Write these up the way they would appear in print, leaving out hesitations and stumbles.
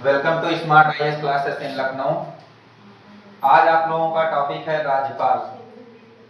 Welcome to smart IAS classes in Lucknow. आज आप लोगों का टॉपिक है राज्यपाल।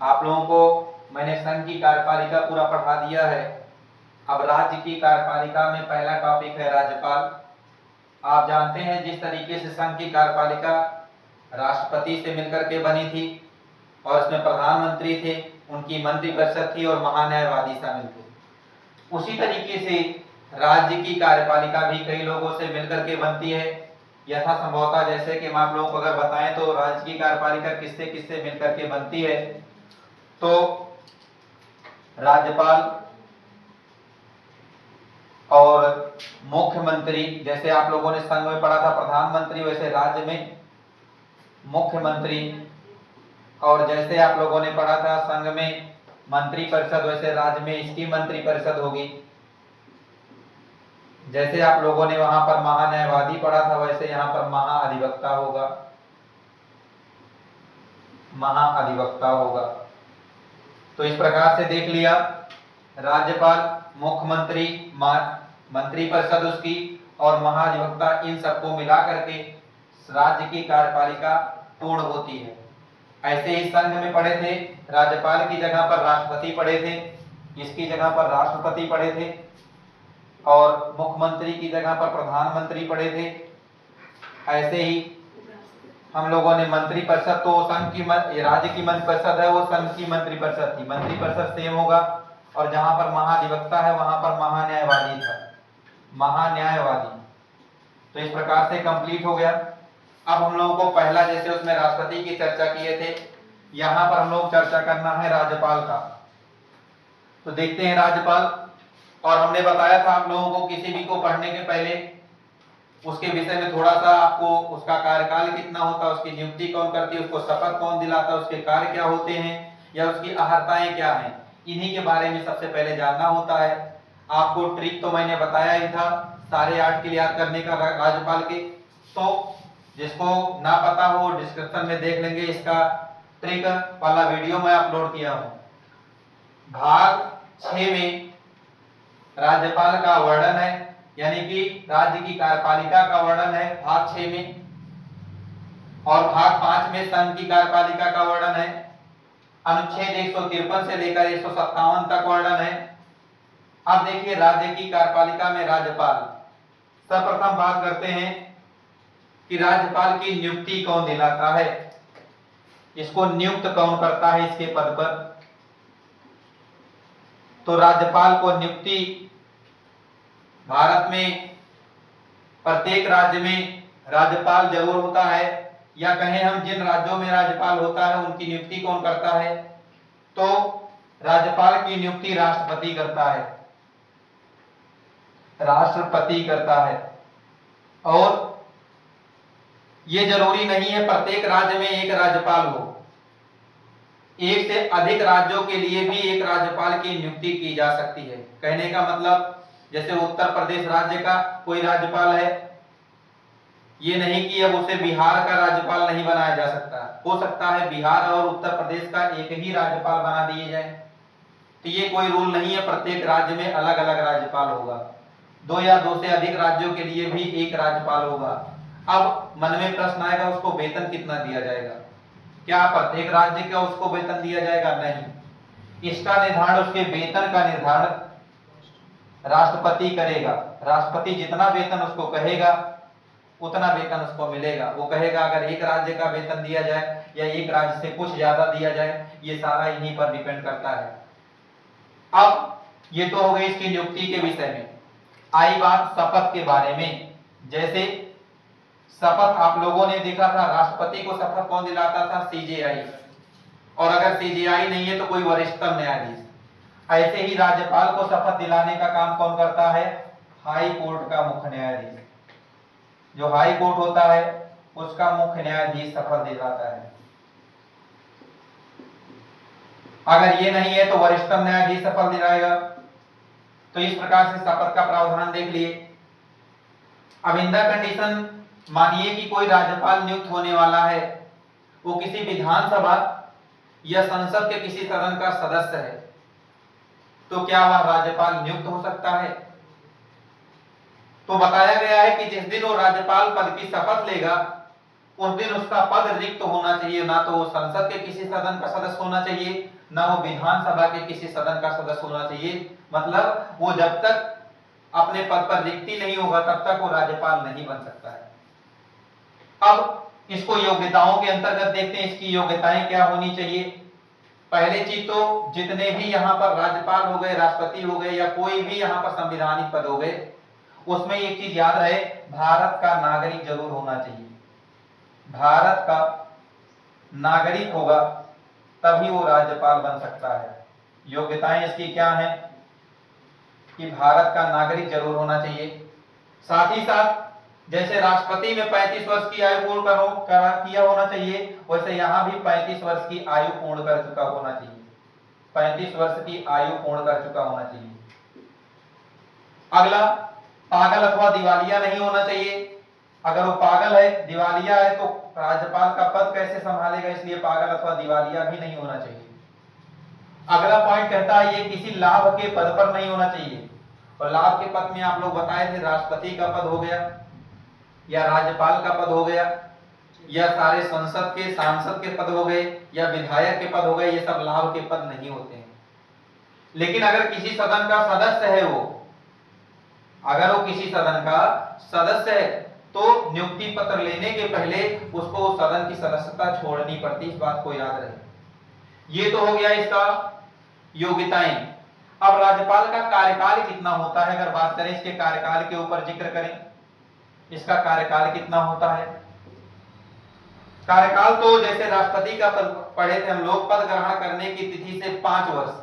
आप लोगों को मैंने संघ की कार्यपालिका पूरा पढ़ा दिया है। अब राज्य की कार्यपालिका में पहला टॉपिक है राज्यपाल। आप जानते हैं जिस तरीके से संघ की कार्यपालिका राष्ट्रपति से मिलकर के बनी थी और इसमें प्रधानमंत्री थे, उनकी मंत्रिपरिषद थी और महान्यायवादी शामिल थे। उसी तरीके से राज्य की कार्यपालिका भी कई लोगों से मिलकर के बनती है। यथा संभवतः जैसे कि हम आप लोगों को अगर बताएं तो राज्य की कार्यपालिका किससे किससे मिलकर के बनती है, तो राज्यपाल और मुख्यमंत्री, जैसे आप लोगों ने संघ में पढ़ा था प्रधानमंत्री, वैसे राज्य में मुख्यमंत्री, और जैसे आप लोगों ने पढ़ा था संघ में मंत्रिपरिषद, वैसे राज्य में इसकी मंत्रिपरिषद होगी। जैसे आप लोगों ने वहां पर महान्यायवादी पढ़ा था, वैसे यहाँ पर महाअधिवक्ता होगा, महाअधिवक्ता होगा। तो इस प्रकार से देख लिया, राज्यपाल, मुख्यमंत्री, मंत्रिपरिषद उसकी और महाधिवक्ता, इन सबको मिला करके राज्य की कार्यपालिका पूर्ण होती है। ऐसे ही संघ में पढ़े थे, राज्यपाल की जगह पर राष्ट्रपति पढ़े थे, इसकी जगह पर राष्ट्रपति पढ़े थे, और मुख्यमंत्री की जगह पर प्रधानमंत्री पढ़े थे। ऐसे ही हम लोगों ने मंत्रिपरिषद, तो संघ की राज्य की मंत्रिपरिषद है वो संघ की मंत्रिपरिषद थी, मंत्रिपरिषद सेम होगा। और जहां पर महाधिवक्ता है वहां पर महान्यायवादी था, महान्यायवादी। तो इस प्रकार से कंप्लीट हो गया। अब हम लोगों को पहला, जैसे उसमें राष्ट्रपति की चर्चा किए थे, यहां पर हम लोग चर्चा करना है राज्यपाल का। तो देखते हैं राज्यपाल। और हमने बताया था आप लोगों को किसी भी को पढ़ने के पहले उसके विषय में थोड़ा सा आपको, उसका कार्यकाल कितना होता है, उसकी नियुक्ति कौन करती है, उसको शपथ कौन दिलाता है, उसके कार्य क्या होते हैं या उसकी अहर्ताएं क्या हैं, इन्हीं के बारे में सबसे पहले जानना होता है। आपको ट्रिक तो मैंने बताया ही था सारे 8 के याद करने का राज्यपाल के। तो जिसको ना पता हो डिस्क्रिप्शन में देख लेंगे, इसका ट्रिक वाला वीडियो मैं अपलोड किया हूं। भाग 6 में राज्यपाल का वर्णन है, यानी कि राज्य की कार्यपालिका का वर्णन है भाग 6 में, और भाग 5 में संघ की कार्यपालिका का वर्णन है। अनुच्छेद 153 से लेकर 157 तक वर्णन है। अब देखिए राज्य की कार्यपालिका में राज्यपाल, सर्वप्रथम बात करते हैं कि राज्यपाल की नियुक्ति कौन दिलाता है, इसको नियुक्त कौन करता है इसके पद पर। तो राज्यपाल को नियुक्ति भारत में प्रत्येक राज्य में राज्यपाल जरूर होता है, या कहें हम जिन राज्यों में राज्यपाल होता है उनकी नियुक्ति कौन करता है, तो राज्यपाल की नियुक्ति राष्ट्रपति करता है, राष्ट्रपति करता है। और ये जरूरी नहीं है प्रत्येक राज्य में एक राज्यपाल हो, एक से अधिक राज्यों के लिए भी एक राज्यपाल की नियुक्ति की जा सकती है। कहने का मतलब, जैसे उत्तर प्रदेश राज्य का कोई राज्यपाल है, ये नहीं कि अब उसे बिहार का राज्यपाल नहीं बनाया जा सकता, हो सकता है बिहार और उत्तर प्रदेश का एक ही राज्यपाल बना दिए जाए। तो ये कोई रूल नहीं है, प्रत्येक राज्य में अलग अलग राज्यपाल होगा, 2 या 2 से अधिक राज्यों के लिए भी एक राज्यपाल होगा। अब मन में प्रश्न आएगा, उसको वेतन कितना दिया जाएगा, क्या प्रत्येक राज्य का उसको वेतन दिया जाएगा? नहीं, इसका निर्धारण, उसके वेतन का निर्धारण राष्ट्रपति करेगा। राष्ट्रपति जितना वेतन उसको कहेगा उतना वेतन उसको मिलेगा। वो कहेगा अगर एक राज्य का वेतन दिया जाए या एक राज्य से कुछ ज्यादा दिया जाए, ये सारा इन्हीं पर डिपेंड करता है। अब ये तो हो गई इसकी नियुक्ति के विषय में। आई बात शपथ के बारे में। जैसे शपथ आप लोगों ने देखा था, राष्ट्रपति को शपथ कौन दिलाता था? सीजेआई। और अगर सीजेआई नहीं है तो कोई वरिष्ठतम न्यायाधीश। ऐसे ही राज्यपाल को शपथ दिलाने का काम कौन करता है? हाई कोर्ट का मुख्य न्यायाधीश। जो हाई कोर्ट होता है उसका मुख्य न्यायाधीश शपथ दिलाता है। अगर ये नहीं है तो वरिष्ठतम न्यायाधीश शपथ दिलाएगा। तो इस प्रकार से शपथ का प्रावधान देख लिए। अब इन द कंडीशन, मानिए कि कोई राज्यपाल नियुक्त होने वाला है, वो किसी विधानसभा या संसद के किसी सदन का सदस्य है, तो क्या वह राज्यपाल नियुक्त हो सकता है? तो बताया गया है कि जिस दिन वो राज्यपाल पद की शपथ लेगा उस दिन उसका पद रिक्त होना चाहिए, ना तो वो संसद के किसी सदन का सदस्य होना चाहिए, ना वो विधानसभा के किसी सदन का सदस्य होना चाहिए। मतलब वो जब तक अपने पद पर रिक्ति नहीं होगा तब तक वो राज्यपाल नहीं बन सकता है। अब इसको योग्यताओं के अंतर्गत देखते हैं, इसकी योग्यताएं क्या होनी चाहिए। पहले चीज तो जितने भी यहाँ पर राज्यपाल हो गए, राष्ट्रपति हो गए, या कोई भी यहाँ पर संवैधानिक पद हो गए, उसमें एक चीज याद रहे, भारत का नागरिक जरूर होना चाहिए। भारत का नागरिक होगा तभी वो राज्यपाल बन सकता है। योग्यताएं इसकी क्या हैं कि भारत का नागरिक जरूर होना चाहिए। साथ ही साथ जैसे राष्ट्रपति में 35 वर्ष की आयु पूर्ण किया होना चाहिए, वैसे यहाँ भी 35 वर्ष की आयु पूर्ण कर चुका होना चाहिए। 35 वर्ष की आयु पूर्ण कर चुका होना चाहिए। अगला, पागल अथवा दिवालिया नहीं होना चाहिए। अगर वो पागल है, दिवालिया है, तो राज्यपाल का पद कैसे संभालेगा, इसलिए पागल अथवा दिवालिया भी नहीं होना चाहिए। अगला पॉइंट कहता है ये किसी लाभ के पद पर नहीं होना चाहिए। और लाभ के पद में आप लोग बताए थे, राष्ट्रपति का पद हो गया, या राज्यपाल का पद हो गया, या सारे संसद के सांसद के पद हो गए, या विधायक के पद हो गए, ये सब लाभ के पद नहीं होते हैं। लेकिन अगर किसी सदन का सदस्य है वो, अगर वो किसी सदन का सदस्य है तो नियुक्ति पत्र लेने के पहले उसको सदन की सदस्यता छोड़नी पड़ती, इस बात को याद रहे। ये तो हो गया इसका योग्यताएं। अब राज्यपाल का कार्यकाल कितना होता है, अगर बात करें इसके कार्यकाल के ऊपर जिक्र करें, इसका कार्यकाल कितना होता है। कार्यकाल तो जैसे राष्ट्रपति का पद पढ़े थे हम लोग, पद ग्रहण करने की तिथि से 5 वर्ष,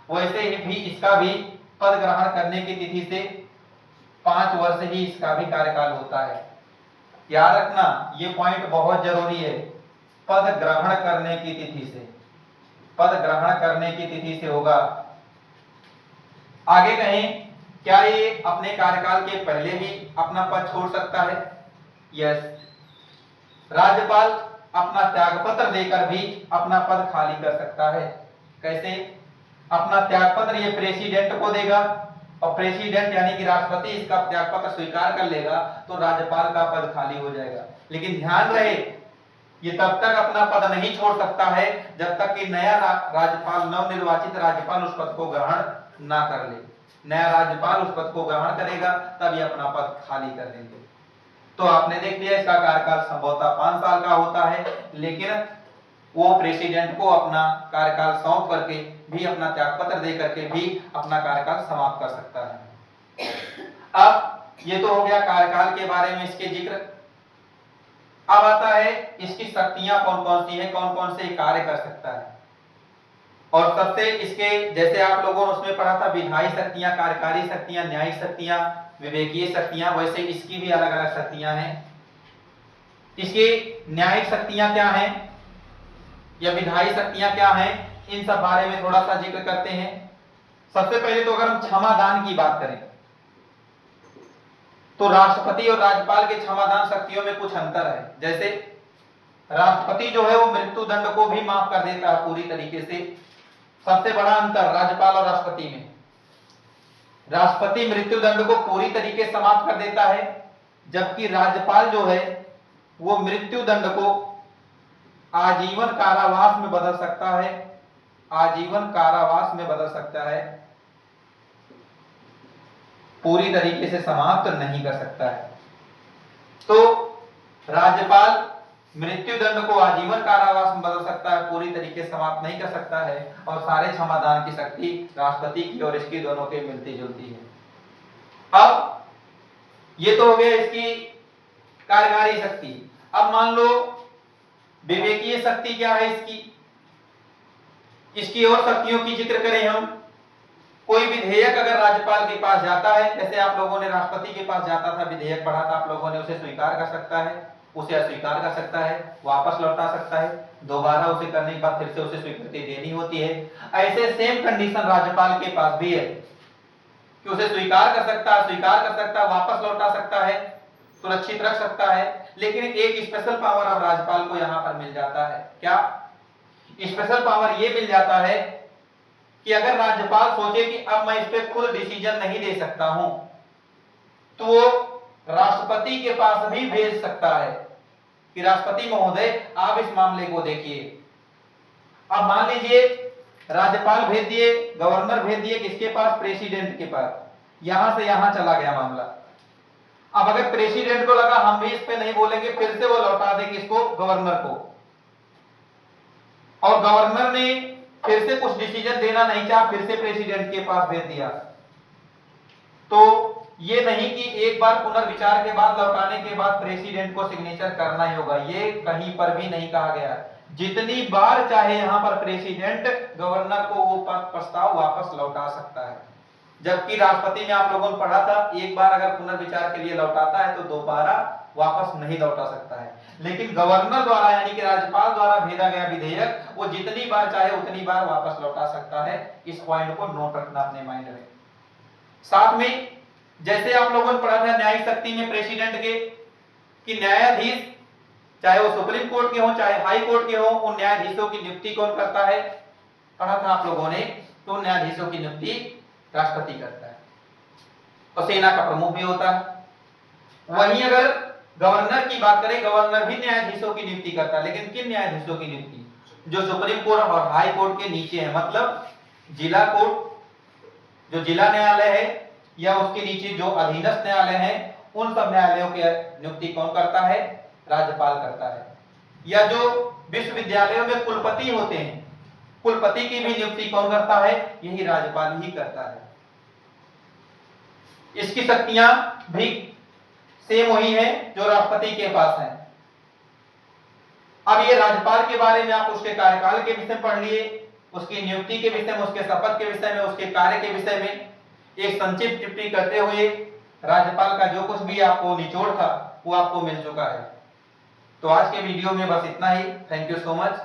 वैसे ही भी इसका भी पद ग्रहण करने की तिथि से 5 वर्ष ही इसका भी कार्यकाल होता है। याद रखना, ये पॉइंट बहुत जरूरी है। पद ग्रहण करने की तिथि से, पद ग्रहण करने की तिथि से होगा। आगे कहें, क्या ये अपने कार्यकाल के पहले भी अपना पद छोड़ सकता है? यस। राज्यपाल अपना त्यागपत्र देकर भी अपना पद खाली कर सकता है। कैसे? अपना त्यागपत्र ये प्रेसिडेंट को देगा, और प्रेसिडेंट यानी कि राष्ट्रपति इसका त्यागपत्र स्वीकार कर लेगा तो राज्यपाल का पद खाली हो जाएगा। लेकिन ध्यान रहे, ये तब तक अपना पद नहीं छोड़ सकता है जब तक कि नया राज्यपाल, नवनिर्वाचित राज्यपाल उस पद को ग्रहण ना कर ले। नया राज्यपाल उस पद को ग्रहण करेगा तब ये अपना पद खाली कर देंगे। तो आपने देख लिया इसका कार्यकाल संभवतः 5 साल का होता है, लेकिन वो प्रेसिडेंट को अपना कार्यकाल सौंप करके भी, अपना त्यागपत्र दे करके भी अपना कार्यकाल समाप्त कर सकता है। अब ये तो हो गया कार्यकाल के बारे में इसके जिक्र। अब आता है इसकी शक्तियां कौन कौन सी हैं, कौन कौन से कार्य कर सकता है। और सबसे इसके, जैसे आप लोगों ने उसमें पढ़ा था विधायी शक्तियां, कार्यकारी शक्तियां, न्यायिक शक्तियां, विवेकीय शक्तियां, वैसे इसकी भी अलग अलग शक्तियां हैं। इसकी न्यायिक शक्तियां क्या हैं या विधायी शक्तियां क्या हैं, इन सब बारे में थोड़ा सा जिक्र करते हैं। सबसे पहले तो अगर हम क्षमादान की बात करें तो राष्ट्रपति और राज्यपाल के क्षमादान शक्तियों में कुछ अंतर है। जैसे राष्ट्रपति जो है वो मृत्यु दंड को भी माफ कर देता है पूरी तरीके से। सबसे बड़ा अंतर राज्यपाल और राष्ट्रपति में, राष्ट्रपति मृत्यु दंड को पूरी तरीके से समाप्त कर देता है, जबकि राज्यपाल जो है वो मृत्यु दंड को आजीवन कारावास में बदल सकता है, आजीवन कारावास में बदल सकता है, पूरी तरीके से समाप्त नहीं कर सकता है। तो राज्यपाल मृत्यु दंड को आजीवन कारावास में बदल सकता है, पूरी तरीके से समाप्त नहीं कर सकता है, और सारे क्षमादान की शक्ति राष्ट्रपति की और इसकी दोनों के मिलती जुलती है। अब ये तो हो गया इसकी कार्यकारी शक्ति। अब मान लो विवेकीय शक्ति क्या है इसकी और शक्तियों की जिक्र करें हम। कोई विधेयक अगर राज्यपाल के पास जाता है, जैसे आप लोगों ने राष्ट्रपति के पास जाता था, विधेयक पढ़ा था आप लोगों ने, उसे स्वीकार कर सकता है, उसे अस्वीकार कर सकता है, वापस लौटा सकता है, दोबारा उसे करने के बाद फिर से उसे स्वीकृति देनी होती है। ऐसे सेम कंडीशन राज्यपाल के पास भी है कि उसे स्वीकार कर सकता है, स्वीकार कर सकता है, वापस लौटा सकता है, सुरक्षित रख सकता है। लेकिन एक स्पेशल पावर अब राज्यपाल को यहां पर मिल जाता है। क्या स्पेशल पावर ये मिल जाता है कि अगर राज्यपाल सोचे कि अब मैं इस पे खुद डिसीजन नहीं दे सकता हूं, तो वो राष्ट्रपति के पास भी भेज सकता है कि राष्ट्रपति महोदय आप इस मामले को देखिए। अब मान लीजिए राज्यपाल भेज दिए, गवर्नर भेज दिए, किसके पास? प्रेसिडेंट के पास। यहां से यहां चला गया मामला। अब अगर प्रेसिडेंट को लगा हम भी इस पे नहीं बोलेंगे, फिर से वो लौटा दे किसको? गवर्नर को। और गवर्नर ने फिर से कुछ डिसीजन देना नहीं चाहा, फिर से प्रेसिडेंट के पास भेज दिया। तो ये नहीं कि एक बार पुनर्विचार के बाद, लौटाने के बाद प्रेसिडेंट को सिग्नेचर करना ही होगा, ये कहीं पर भी नहीं कहा गया। जितनी बार चाहे यहां पर प्रेसिडेंट गवर्नर को वो प्रस्ताव वापस लौटा सकता है। जबकि राष्ट्रपति में आप लोगों ने पढ़ा था, एक बार अगर पुनर्विचार के लिए लौटाता है तो दोबारा वापस नहीं लौटा सकता है। लेकिन गवर्नर द्वारा यानी कि राज्यपाल द्वारा भेजा गया विधेयक वो जितनी बार चाहे उतनी बार वापस लौटा सकता है। इस पॉइंट को नोट रखना अपने माइंड में। साथ में जैसे आप लोगों ने पढ़ा था न्यायिक शक्ति में प्रेसिडेंट के, कि न्यायाधीश चाहे वो सुप्रीम कोर्ट के हो चाहे हाई कोर्ट के हो, उन न्यायाधीशों की नियुक्ति कौन करता है? पढ़ा था आप लोगों ने। तो न्यायाधीशों की नियुक्ति राष्ट्रपति करता है और सेना का प्रमुख भी होता है। वहीं अगर गवर्नर की बात करें, गवर्नर भी न्यायाधीशों की नियुक्ति करता है, लेकिन किन न्यायाधीशों की नियुक्ति? जो सुप्रीम कोर्ट और हाई कोर्ट के नीचे है, मतलब जिला कोर्ट जो जिला न्यायालय है या उसके नीचे जो अधीनस्थ न्यायालय है, उन सब न्यायालयों की नियुक्ति कौन करता है? राज्यपाल करता है। या जो विश्वविद्यालयों में कुलपति होते हैं, कुलपति की भी नियुक्ति कौन करता है? यही राज्यपाल ही करता है। इसकी शक्तियां भी सेम वही है जो राष्ट्रपति के पास है। अब ये राज्यपाल के बारे में आप उसके कार्यकाल के विषय पढ़ लिए, उसकी नियुक्ति के विषय में, उसके शपथ के विषय में, उसके कार्य के विषय में एक संक्षिप्त टिप्पणी करते हुए राज्यपाल का जो कुछ भी आपको निचोड़ था वो आपको मिल चुका है। तो आज के वीडियो में बस इतना ही। Thank you so much.